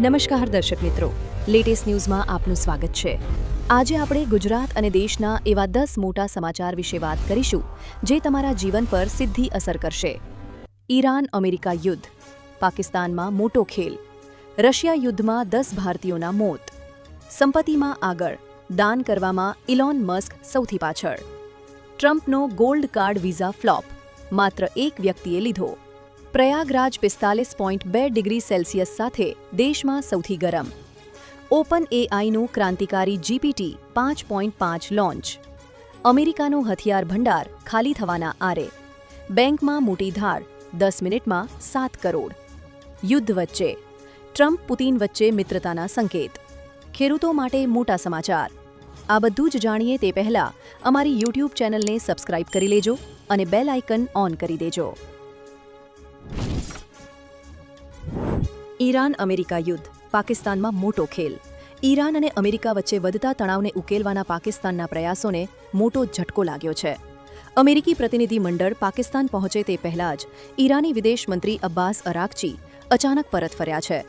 નમસ્કાર દર્શક મિત્રો, લેટેસ્ટ ન્યૂઝમાં આપનું સ્વાગત છે। આજે આપણે ગુજરાત અને દેશના એવા 10 મોટા સમાચાર વિશે વાત કરીશું જે તમારા જીવન પર સીધી અસર કરશે। ઈરાન અમેરિકા યુદ્ધ, પાકિસ્તાનમાં મોટો ખેલ, રશિયા યુદ્ધમાં 10 ભારતીયોના મોત, સંપત્તિમાં આગળ, દાન કરવામાં ઇલોન મસ્ક સૌથી પાછળ, ટ્રમ્પનો ગોલ્ડ કાર્ડ વિઝા ફ્લોપ, માત્ર એક વ્યક્તિએ લીધો, પ્રયાગરાજ 45.2 ડિગ્રી સેલ્સિયસ સાથે દેશમાં સૌથી ગરમ, ઓપન એઆઈનું ક્રાંતિકારી જીપીટી 5.5 લોન્ચ, અમેરિકાનો હથિયાર ભંડાર ખાલી થવાના આરે, બેંકમાં મોટી ધાડ, 10 મિનિટમાં 7 કરોડ, યુદ્ધ વચ્ચે, ટ્રમ્પ પુતિન વચ્ચે મિત્રતાના સંકેત, ખેડૂતો માટે મોટા સમાચાર। આ બધું જ જાણીએ તે પહેલા અમારી યુટ્યુબ ચેનલને સબસ્ક્રાઇબ કરી લેજો અને બેલ આઇકન ઓન કરી દેજો। ઈરાન અમેરિકા યુદ્ધ, પાકિસ્તાનમાં મોટો ખેલ। ઈરાન અને અમેરિકા વચ્ચે વધતા તણાવને ઉકેલવાના પાકિસ્તાનના પ્રયાસોને મોટો ઝટકો લાગ્યો છે। અમેરિકી પ્રતિનિધિ મંડળ પાકિસ્તાન પહોંચે તે પહેલા જ ઈરાની વિદેશ મંત્રી અબ્બાસ અરાકચી અચાનક પરત ફર્યા છે।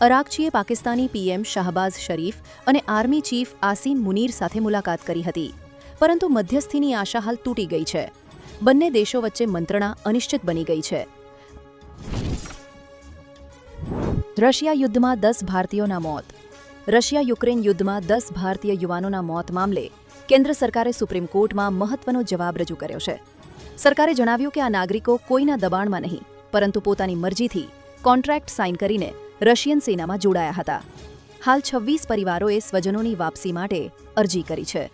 અરાકચીએ પાકિસ્તાની પીએમ શાહબાઝ શરીફ અને આર્મી ચીફ આસિમ મુનીર સાથે મુલાકાત કરી હતી, પરંતુ મધ્યસ્થીની આશા હાલ તૂટી ગઈ છે। બંને દેશો વચ્ચે મંત્રણા અનિશ્ચિત બની ગઈ છે। રશિયા યુદ્ધમાં 10 ભારતીયોના મોત। રશિયા યુક્રેન યુદ્ધમાં 10 ભારતીય યુવાનોના મોત મામલે કેન્દ્ર સરકારે સુપ્રીમ કોર્ટમાં મહત્વનો જવાબ રજૂ કર્યો છે। સરકારે જણાવ્યું કે આ નાગરિકો કોઈના દબાણમાં નહીં, પરંતુ પોતાની મરજીથી કોન્ટ્રાક્ટ સાઇન કરીને રશિયન સેનામાં જોડાયા હતા। હાલ 26 પરિવારોએ સ્વજનોની વાપસી માટે અરજી કરી છે।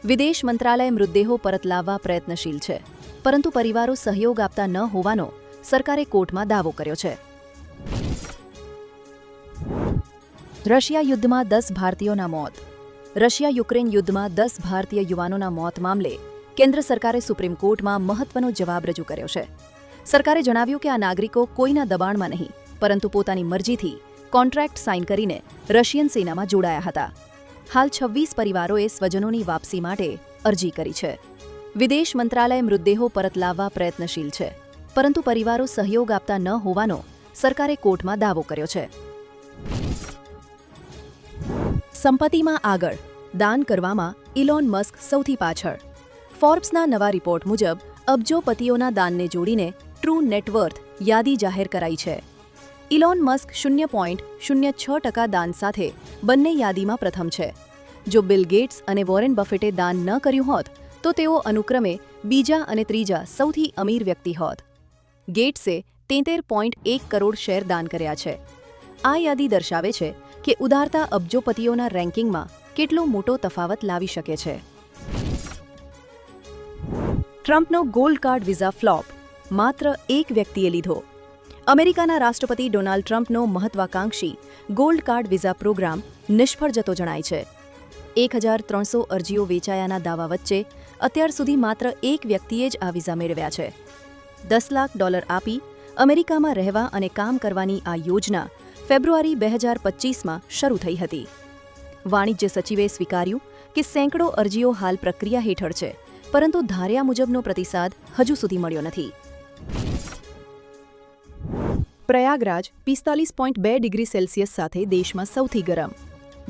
વિદેશ મંત્રાલય મૃતદેહો પરત લાવવા પ્રયત્નશીલ છે, પરંતુ પરિવારો સહયોગ આપતા ન હોવાનો સરકારે કોર્ટમાં દાવો કર્યો છે। રશિયા યુદ્ધમાં 10 ભારતીયોના મોત। રશિયા યુક્રેન યુદ્ધમાં 10 ભારતીય યુવાનોના મોત મામલે કેન્દ્ર સરકારે સુપ્રીમ કોર્ટમાં મહત્વનો જવાબ રજૂ કર્યો છે। સરકારે જણાવ્યું કે આ નાગરિકો કોઈના દબાણમાં નહીં, પરંતુ પોતાની મરજીથી કોન્ટ્રાક્ટ સાઇન કરીને રશિયન સેનામાં જોડાયા હતા। હાલ 26 પરિવારોએ સ્વજનોની વાપસી માટે અરજી કરી છે। વિદેશ મંત્રાલય મૃતદેહો પરત લાવવા પ્રયત્નશીલ છે, પરંતુ પરિવારો સહયોગ આપતા ન હોવાનો સરકારે કોર્ટમાં દાવો કર્યો છે। સંપત્તિમાં આગળ, દાન કરવામાં ઇલોન મસ્ક સૌથી પાછળ। ફોર્બ્સના નવા રિપોર્ટ મુજબ અબજોપતિઓના દાનને જોડીને ટ્રુ નેટવર્થ યાદી જાહેર કરાઈ છે। ઇલોન મસ્ક 0.06% દાન સાથે બંને યાદીમાં પ્રથમ છે। જો બિલ ગેટ્સ અને વોરેન બફેટે દાન ન કર્યું હોત તો તેઓ અનુક્રમે બીજા અને ત્રીજા સૌથી અમીર વ્યક્તિ હોત। ગેટ્સે 73.1 કરોડ શેર દાન કર્યા છે। આ યાદી દર્શાવે છે કે ઉદારતા અબજોપતિઓના રેન્કિંગમાં કેટલો મોટો તફાવત લાવી શકે છે। ટ્રમ્પનો ગોલ્ડ કાર્ડ વિઝા ફ્લોપ, માત્ર એક વ્યક્તિએ લીધો। અમેરિકાના રાષ્ટ્રપતિ ડોનાલ્ડ ટ્રમ્પનો મહત્વાકાંક્ષી ગોલ્ડ કાર્ડ વિઝા પ્રોગ્રામ નિષ્ફળ જતો જણાય છે। 1300 અરજીઓ વેચાયાના દાવા વચ્ચે અત્યાર સુધી માત્ર એક વ્યક્તિએ જ આ વિઝા મેળવ્યા છે। $10 લાખ આપી અમેરિકામાં રહેવા અને કામ કરવાની આ યોજના ફેબ્રુઆરી 2025માં શરૂ થઈ હતી। વાણિજ્ય સચિવે સ્વીકાર્યું કે સેંકડો અરજીઓ હાલ પ્રક્રિયા હેઠળ છે, પરંતુ ધાર્યા મુજબનો પ્રતિસાદ હજુ સુધી મળ્યો નથી। પ્રયાગરાજ 45.2 ડિગ્રી સેલ્સિયસ સાથે દેશમાં સૌથી ગરમ।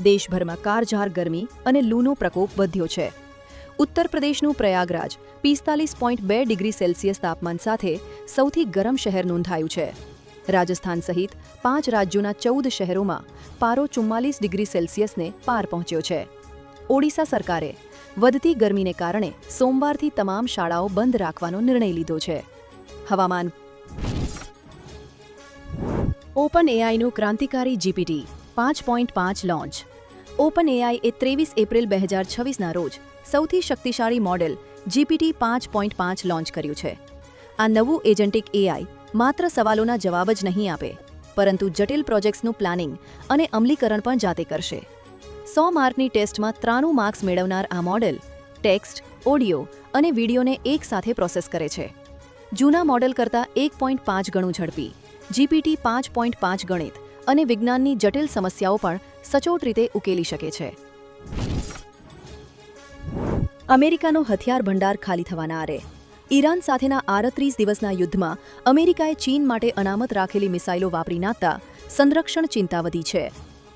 દેશભરમાં કાળઝાળ ગરમી અને લૂનો પ્રકોપ વધ્યો છે। ઉત્તર પ્રદેશનું પ્રયાગરાજ 45.2 ડિગ્રી સેલ્સિયસ તાપમાન સાથે સૌથી ગરમ શહેર નોંધાયું છે। રાજસ્થાન સહિત 5 રાજ્યોના 14 શહેરોમાં પારો 44 ડિગ્રી સેલ્સિયસને પાર પહોંચ્યો છે। ઓડિશા સરકારે વધતી ગરમીને કારણે સોમવારથી તમામ શાળાઓ બંધ રાખવાનો નિર્ણય લીધો છે। હવામાન। ઓપન એઆઈનું ક્રાંતિકારી જીપીટી 5.5 લોન્ચ। ઓપન એઆઈએ 23 એપ્રિલ 2026ના રોજ સૌથી શક્તિશાળી મોડેલ જીપીટી 5.5 લોન્ચ કર્યું છે। આ નવું એજન્ટિક એઆઈ માત્ર સવાલોના જવાબ જ નહીં આપે, પરંતુ જટિલ પ્રોજેક્ટ્સનું પ્લાનિંગ અને અમલીકરણ પણ જાતે કરશે। 100 માર્કની ટેસ્ટમાં 93 માર્ક્સ મેળવનાર આ મોડેલ ટેક્સ્ટ, ઓડિયો અને વિડીયોને એકસાથે પ્રોસેસ કરે છે। જૂના મોડેલ કરતાં 1.5 ગણું ઝડપી જીપીટી 5.5 ગણિત અને વિજ્ઞાનની જટિલ સમસ્યાઓ પણ સચોટ રીતે ઉકેલી શકે છે। અમેરિકાનો હથિયાર ભંડાર ખાલી થવાના આરે। ઈરાન સાથેના 38 દિવસના યુદ્ધમાં અમેરિકાએ ચીન માટે અનામત રાખેલી મિસાઇલો વાપરી નાખતા સંરક્ષણ ચિંતા વધી છે.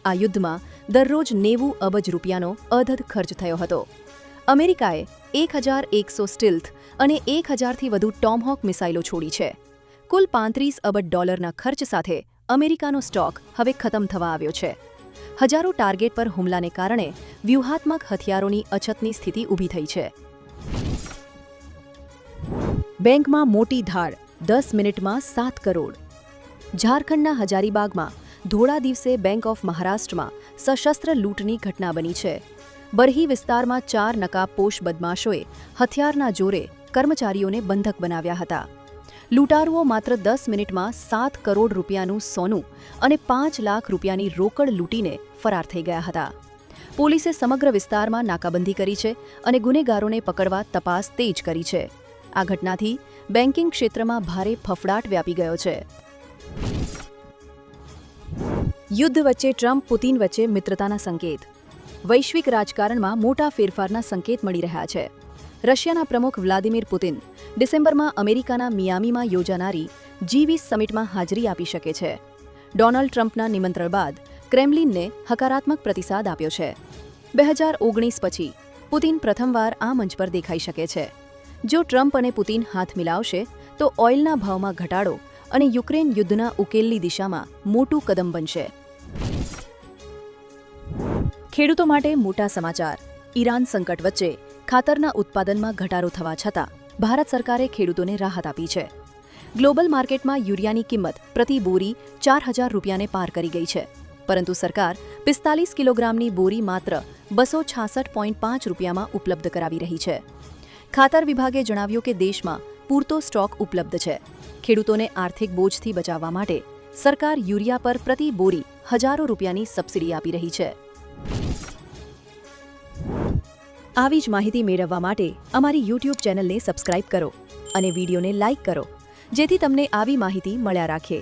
આ યુદ્ધમાં દરરોજ 90 અબજ રૂપિયાનો અધધ ખર્ચ થયો હતો. અમેરિકાએ 1100 સ્ટીલ્થ અને 1000થી વધુ ટોમહોક મિસાઇલો છોડી છે. કુલ $35 અબજ ખર્ચ સાથે અમેરિકાનો સ્ટોક હવે ખતમ થવા આવ્યો છે. હજારો ટાર્ગેટ પર હુમલાને કારણે વ્યૂહાત્મક હથિયારોની અછતની સ્થિતિ ઊભી થઈ છે. બેંકમાં મોટી ધાડ, 10 મિનિટમાં 7 કરોડ. ઝારખંડના હજારીબાગમાં ધોળા દિવસે બેંક ઓફ મહારાષ્ટ્રમાં સશસ્ત્ર લૂંટની ઘટના બની છે. બરહી વિસ્તારમાં 4 નકાબપોશ બદમાશોએ હથિયારના જોરે કર્મચારીઓને બંધક બનાવ્યા હતા. લૂંટારુઓ માત્ર 10 મિનિટમાં 7 કરોડ રૂપિયાનું સોનું અને 5 લાખ રૂપિયાની રોકડ લૂંટીને ફરાર થઈ ગયા હતા. પોલીસે સમગ્ર વિસ્તારમાં નાકાબંધી કરી છે અને ગુનેગારોને પકડવા તપાસ તેજ કરી છે. આ ઘટનાથી બેન્કિંગ ક્ષેત્રમાં ભારે ફફડાટ વ્યાપી ગયો છે. યુદ્ધ વચ્ચે ટ્રમ્પ પુતિન વચ્ચે મિત્રતાના સંકેત. વૈશ્વિક રાજકારણમાં મોટા ફેરફારના સંકેત મળી રહ્યા છે. રશિયાના પ્રમુખ વ્લાદિમીર પુતિન ડિસેમ્બરમાં અમેરિકાના મિયામીમાં યોજાનારી G20 સમિટમાં હાજરી આપી શકે છે. ડોનાલ્ડ ટ્રમ્પના નિમંત્રણ બાદ ક્રેમલિનને હકારાત્મક પ્રતિસાદ આપ્યો છે. 2019 પછી પુતિન પ્રથમવાર આ મંચ પર દેખાઈ શકે છે. જો ટ્રમ્પ અને પુતિન હાથ મિલાવશે તો ઓઇલના ભાવમાં ઘટાડો અને યુક્રેન યુદ્ધના ઉકેલની દિશામાં મોટું કદમ બનશે. ખેડૂતો માટે મોટા સમાચાર. ઈરાન સંકટ વચ્ચે ખાતરના ઉત્પાદનમાં ઘટાડો થવા છતાં ભારત સરકારે ખેડૂતોને રાહત આપી છે. ગ્લોબલ માર્કેટમાં યુરિયાની કિંમત પ્રતિ બોરી 4000 રૂપિયાને પાર કરી ગઈ છે, પરંતુ સરકાર 45 કિલોગ્રામની બોરી માત્ર 266.5 રૂપિયામાં ઉપલબ્ધ કરાવી રહી છે. ખાતર વિભાગે જણાવ્યું કે દેશમાં પૂરતો સ્ટોક ઉપલબ્ધ છે. ખેડૂતોને આર્થિક બોજથી બચાવવા માટે સરકાર યુરિયા પર પ્રતિ બોરી હજારો રૂપિયાની સબસિડી આપી રહી છે. આવી જ માહિતી મેળવવા માટે અમારી YouTube ચેનલને સબસ્ક્રાઇબ કરો અને વિડીયોને લાઇક કરો, જેથી તમને આવી માહિતી મળ્યા રાખે.